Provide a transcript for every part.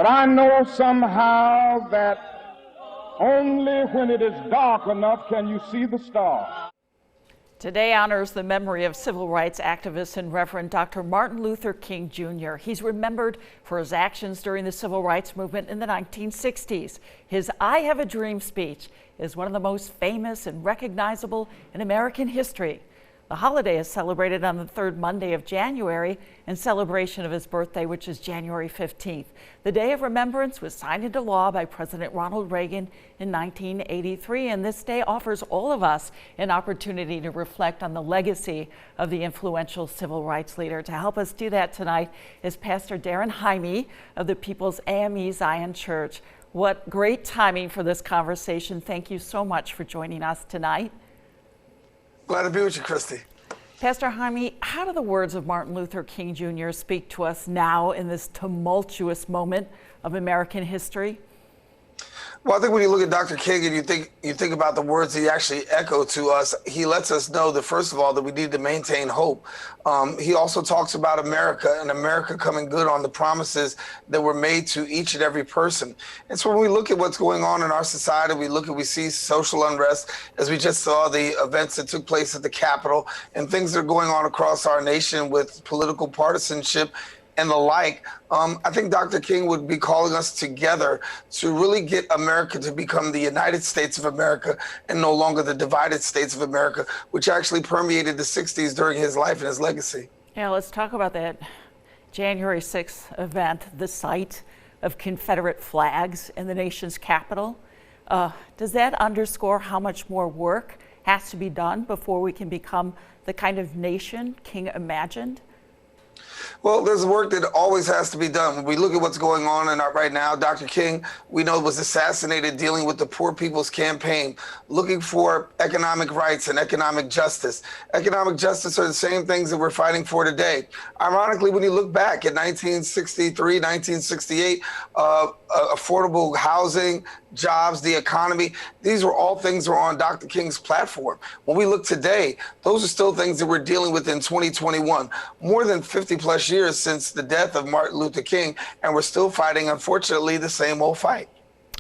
But I know somehow that only when it is dark enough can you see the star. Today honors the memory of civil rights activist and Reverend Dr. Martin Luther King Jr. He's remembered for his actions during the civil rights movement in the 1960s. His I Have a Dream speech is one of the most famous and recognizable in American history. The holiday is celebrated on the third Monday of January in celebration of his birthday, which is January 15th. The Day of Remembrance was signed into law by President Ronald Reagan in 1983, and this day offers all of us an opportunity to reflect on the legacy of the influential civil rights leader. To help us do that tonight is Pastor Darren Jaime of the People's AME Zion Church. What great timing for this conversation. Thank you so much for joining us tonight. Glad to be with you, Christy. Pastor Jaime, how do the words of Martin Luther King Jr. speak to us now in this tumultuous moment of American history? Well, I think when you look at Dr. King and you think about the words he actually echoed to us, he lets us know that, first of all, that we need to maintain hope. He also talks about America and America coming good on the promises that were made to each and every person. And so when we look at what's going on in our society, we see social unrest, as we just saw the events that took place at the Capitol and things that are going on across our nation with political partisanship and the like. I think Dr. King would be calling us together to really get America to become the United States of America and no longer the divided states of America, which actually permeated the 60s during his life and his legacy. Yeah, let's talk about that January 6th event, the sight of Confederate flags in the nation's capital. Does that underscore how much more work has to be done before we can become the kind of nation King imagined? Well, there's work that always has to be done. When we look at what's going on right now, Dr. King, we know, was assassinated dealing with the Poor People's Campaign, looking for economic rights and economic justice. Economic justice are the same things that we're fighting for today. Ironically, when you look back at 1963, 1968, affordable housing, jobs, the economy, these were all things that were on Dr. King's platform. When we look today, those are still things that we're dealing with in 2021. More than 50 plus years since the death of Martin Luther King, and we're still fighting, unfortunately, the same old fight.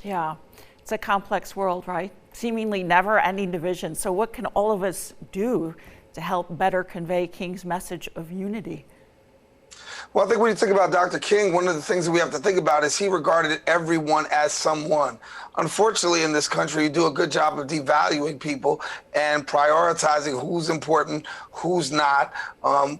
Yeah, it's a complex world, right? Seemingly never-ending division. So what can all of us do to help better convey King's message of unity? Well, I think when you think about Dr. King, one of the things that we have to think about is he regarded everyone as someone. Unfortunately, in this country, you do a good job of devaluing people and prioritizing who's important, who's not.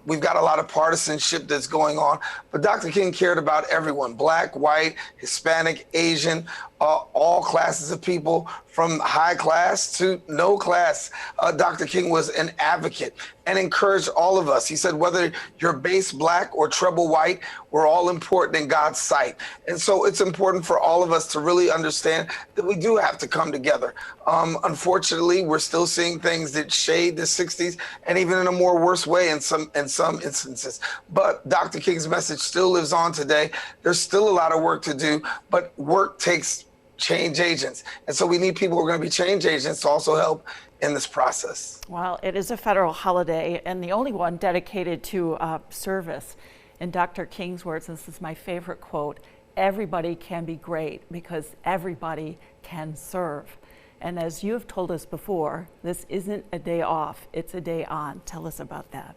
We've got a lot of partisanship that's going on, but Dr. King cared about everyone: black, white, Hispanic, Asian, all classes of people, from high class to no class. Dr. King was an advocate and encouraged all of us. He said, whether you're base black or treble white, we're all important in God's sight. And so it's important for all of us to really understand that we do have to come together. Unfortunately, we're still seeing things that shade the 60s, and even in a more worse way in some instances. But Dr. King's message still lives on today. There's still a lot of work to do, but work takes change agents. And so we need people who are going to be change agents to also help in this process. Well, it is a federal holiday and the only one dedicated to service. In Dr. King's words, and this is my favorite quote, everybody can be great because everybody can serve. And as you have told us before, this isn't a day off, it's a day on. Tell us about that.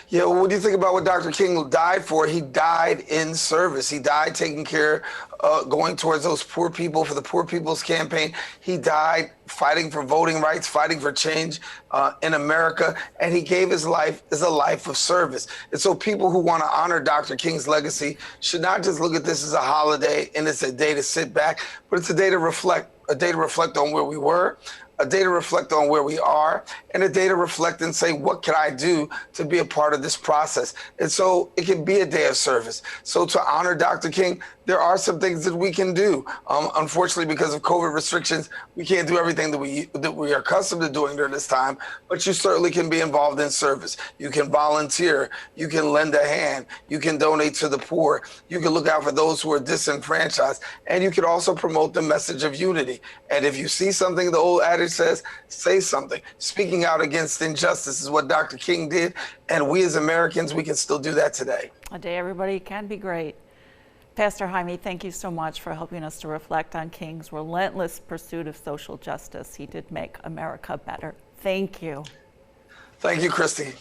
Yeah, well, when you think about what Dr. King died for, he died in service. He died taking care, going towards those poor people for the Poor People's Campaign. He died fighting for voting rights, fighting for change in America, and he gave his life as a life of service. And so people who want to honor Dr. King's legacy should not just look at this as a holiday and it's a day to sit back, but it's a day to reflect on where we were, a day to reflect on where we are, and a day to reflect and say, what can I do to be a part of this process? And so it can be a day of service. So to honor Dr. King, there are some things that we can do. Unfortunately, because of COVID restrictions, we can't do everything that we are accustomed to doing during this time, but you certainly can be involved in service. You can volunteer, you can lend a hand, you can donate to the poor, you can look out for those who are disenfranchised, and you can also promote the message of unity. And if you see something, the old adage says, say something. Speaking out against injustice is what Dr. King did, and we as Americans, we can still do that today. A day everybody can be great. Pastor Jaime, thank you so much for helping us to reflect on King's relentless pursuit of social justice. He did make America better. Thank you. Thank you, Christy.